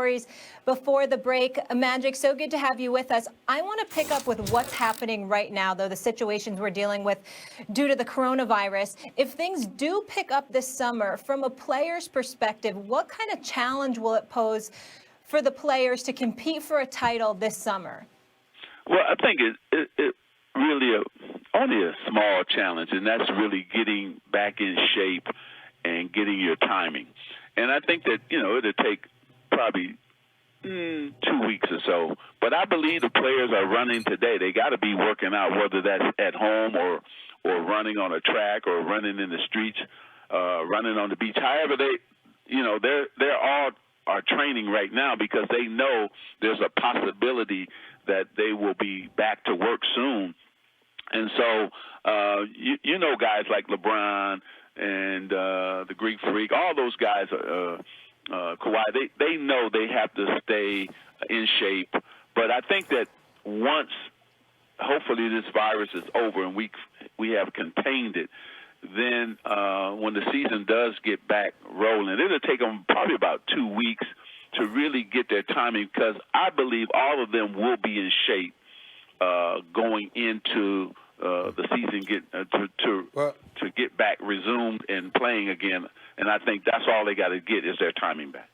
stories before the break. Magic, so good to have you with us. I want to pick up with what's happening right now, though, the situations we're dealing with due to the coronavirus. If things do pick up this summer, from a player's perspective, what kind of challenge will it pose for the players to compete for a title this summer? Well, I think it really only a small challenge, and that's really getting back in shape and getting your timing. And I think that, it'll take probably 2 weeks or so. But I believe the players are running today. They got to be working out, whether that's at home or running on a track or running in the streets, running on the beach. However, they're all are training right now because they know there's a possibility that they will be back to work soon. And so, guys like LeBron and the Greek Freak, all those guys, Kawhi, they know they have to stay in shape. But I think that once, hopefully, this virus is over and we have contained it, then when the season does get back rolling, it'll take them probably about 2 weeks to really get their timing, because I believe all of them will be in shape going into the season to get back resumed and playing again. And I think that's all they got to get is their timing back.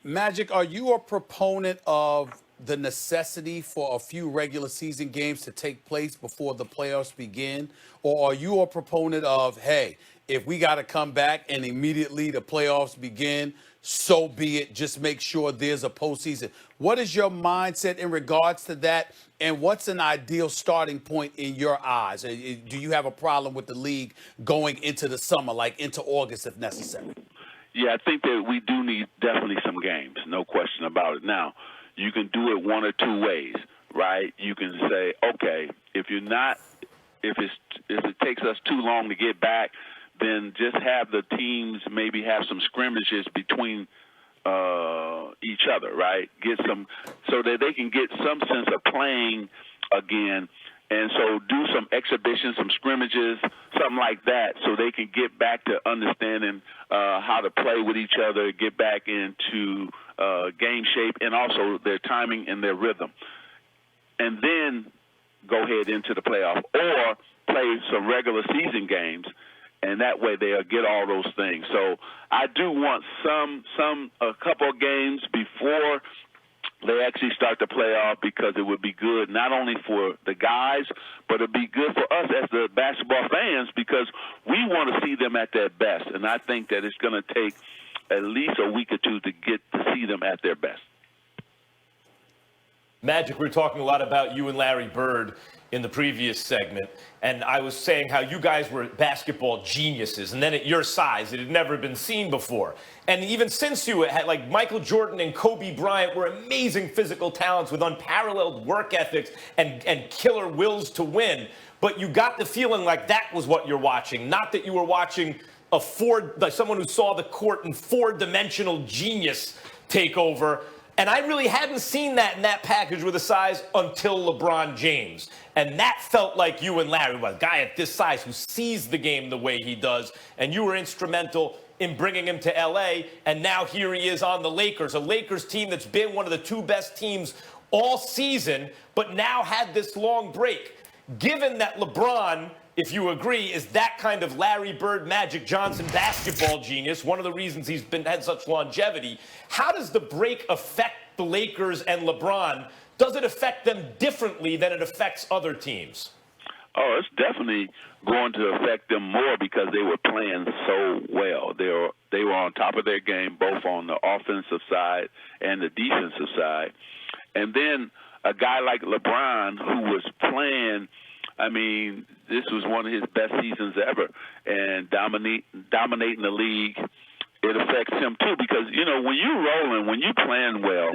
Magic, are you a proponent of the necessity for a few regular season games to take place before the playoffs begin? Or are you a proponent of, hey, if we got to come back and immediately the playoffs begin, so be it, just make sure there's a postseason? What is your mindset in regards to that, and what's an ideal starting point in your eyes? Do you have a problem with the league going into the summer, like into August if necessary? Yeah, I think that we do need definitely some games, no question about it. Now, you can do it one or two ways, right? You can say, okay, if it takes us too long to get back, then just have the teams maybe have some scrimmages between each other, right? Get some, so that they can get some sense of playing again. And so do some exhibitions, some scrimmages, something like that, so they can get back to understanding how to play with each other, get back into game shape, and also their timing and their rhythm. And then go ahead into the playoff, or play some regular season games, and that way they'll get all those things. So I do want a couple of games before they actually start the playoff, because it would be good not only for the guys, but it'd be good for us as the basketball fans, because we want to see them at their best. And I think that it's going to take at least a week or two to get to see them at their best. Magic, we were talking a lot about you and Larry Bird in the previous segment, and I was saying how you guys were basketball geniuses, and then at your size, it had never been seen before. And even since you had, like, Michael Jordan and Kobe Bryant were amazing physical talents with unparalleled work ethics and killer wills to win, but you got the feeling like that was what you're watching, not that you were watching like someone who saw the court in four-dimensional genius take over. And I really hadn't seen that in that package with the size until LeBron James. And that felt like you and Larry, a guy at this size who sees the game the way he does. And you were instrumental in bringing him to L.A. And now here he is on the Lakers, a Lakers team that's been one of the two best teams all season, but now had this long break. Given that LeBron, if you agree, is that kind of Larry Bird, Magic Johnson basketball genius, one of the reasons he's had such longevity, how does the break affect the Lakers and LeBron? Does it affect them differently than it affects other teams? Oh, it's definitely going to affect them more, because they were playing so well. They were on top of their game, both on the offensive side and the defensive side. And then a guy like LeBron, who was playing, I mean, this was one of his best seasons ever, and dominating the league, it affects him too, because, when you're rolling, when you're playing well,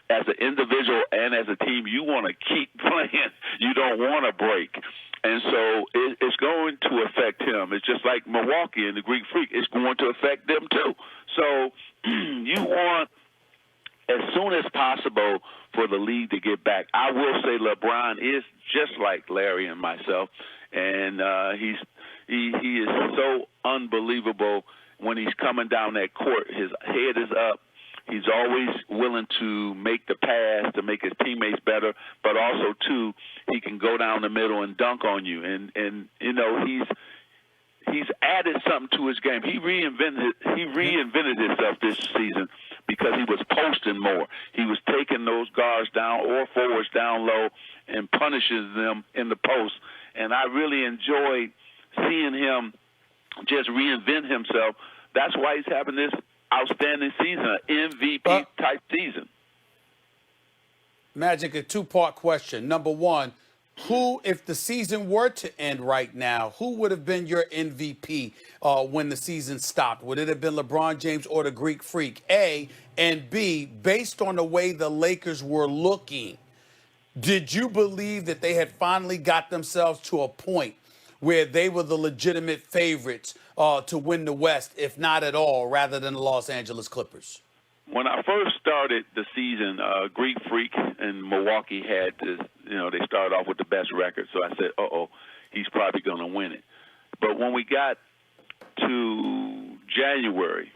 as an individual and as a team, you want to keep playing. You don't want to break. And so it's going to affect him. It's just like Milwaukee and the Greek Freak. It's going to affect them too. So you want, as soon as possible, for the league to get back. I will say LeBron is just like Larry and myself, and he is so unbelievable when he's coming down that court. His head is up, He's always willing to make the pass to make his teammates better, but also too, he can go down the middle and dunk on you. And you know, he's added something to his game. He reinvented himself this season because he was posting more. He was taking those guards down or forwards down low and punishes them in the post. And I really enjoyed seeing him just reinvent himself. That's why he's having this outstanding season, an MVP type season. Magic, a two-part question. Number one, who, if the season were to end right now, who would have been your MVP when the season stopped? Would it have been LeBron James or the Greek Freak? A, and B, based on the way the Lakers were looking, did you believe that they had finally got themselves to a point where they were the legitimate favorites to win the West, if not at all, rather than the Los Angeles Clippers? When I first started the season, Greek Freak and Milwaukee had this, you know, they started off with the best record. So I said, he's probably going to win it. But when we got to January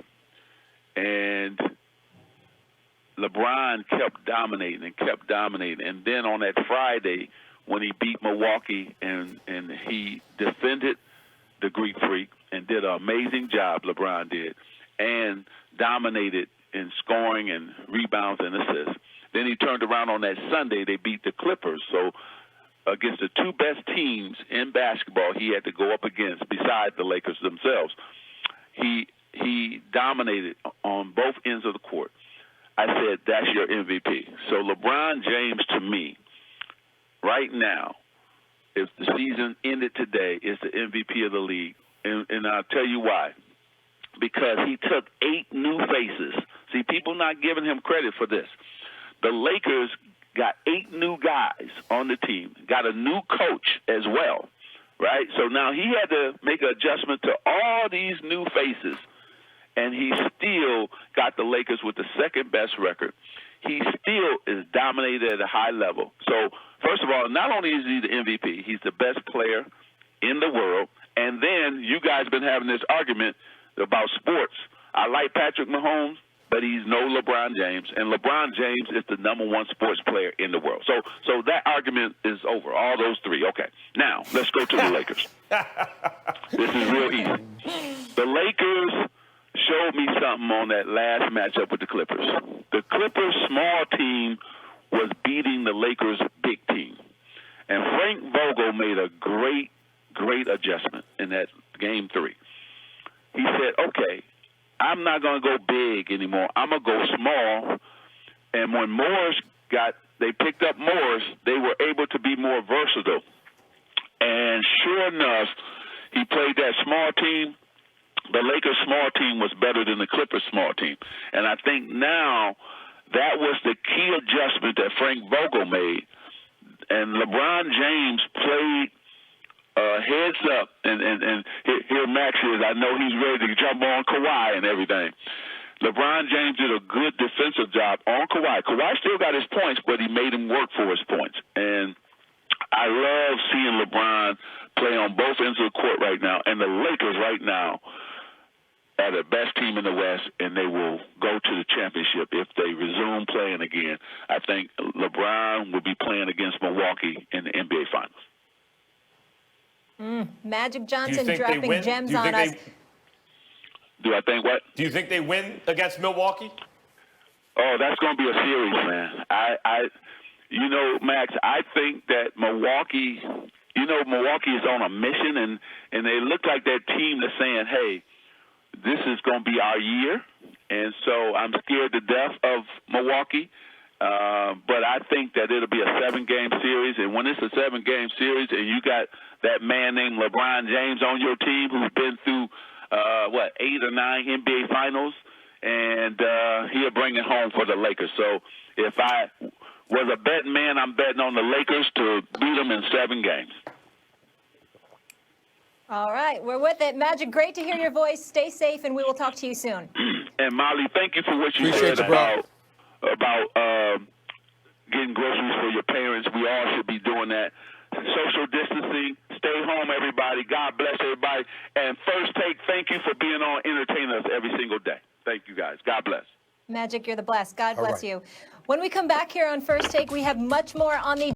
and LeBron kept dominating, and then on that Friday when he beat Milwaukee and he defended the Greek Freak and did an amazing job, LeBron did, and dominated in scoring and rebounds and assists. Then he turned around on that Sunday. They beat the Clippers. So against the two best teams in basketball he had to go up against, besides the Lakers themselves, he dominated on both ends of the court. I said, that's your MVP. So LeBron James, to me, right now, if the season ended today, is the MVP of the league. And I'll tell you why. Because he took 8 new faces. See, people not giving him credit for this. The Lakers got 8 new guys on the team, got a new coach as well, right? So now he had to make an adjustment to all these new faces, and he still got the Lakers with the second best record. He still is dominated at a high level. So, first of all, not only is he the MVP, he's the best player in the world, and then you guys been having this argument about sports. I like Patrick Mahomes, but he's no LeBron James, and LeBron James is the #1 sports player in the world. So that argument is over, all those 3. Okay, now let's go to the Lakers. This is real easy. The Lakers showed me something on that last matchup with the Clippers. The Clippers' small team was beating the Lakers' big team, and Frank Vogel made a great adjustment in that game 3. He said, okay, I'm not going to go big anymore. I'm going to go small. And when they picked up Morris, they were able to be more versatile. And sure enough, he played that small team. The Lakers' small team was better than the Clippers' small team. And I think now that was the key adjustment that Frank Vogel made. And LeBron James played heads up, and here Max is. I know he's ready to jump on Kawhi and everything. LeBron James did a good defensive job on Kawhi. Kawhi still got his points, but he made him work for his points. And I love seeing LeBron play on both ends of the court right now. And the Lakers right now are the best team in the West, and they will go to the championship if they resume playing again. I think LeBron will be playing against Milwaukee in the NBA Finals. Magic Johnson dropping gems on us. Do I think what? Do you think they win against Milwaukee? Oh, that's going to be a series, man. Max, I think that Milwaukee is on a mission, and they look like that team that's saying, hey, this is going to be our year. And so I'm scared to death of Milwaukee. But I think that it'll be a 7-game series. And when it's a 7-game series and you got that man named LeBron James on your team who's been through, 8 or 9 NBA Finals, and he'll bring it home for the Lakers. So if I was a betting man, I'm betting on the Lakers to beat them in 7 games. All right, we're with it. Magic, great to hear your voice. Stay safe, and we will talk to you soon. And Molly, thank you for what you Appreciate said you, about getting groceries for your parents. We all should be doing that. Social distancing. Stay home, everybody. God bless everybody. And First Take, thank you for being on, entertaining us every single day. Thank you, guys. God bless. Magic, you're the blessed. God All bless right. you. When we come back here on First Take, we have much more on the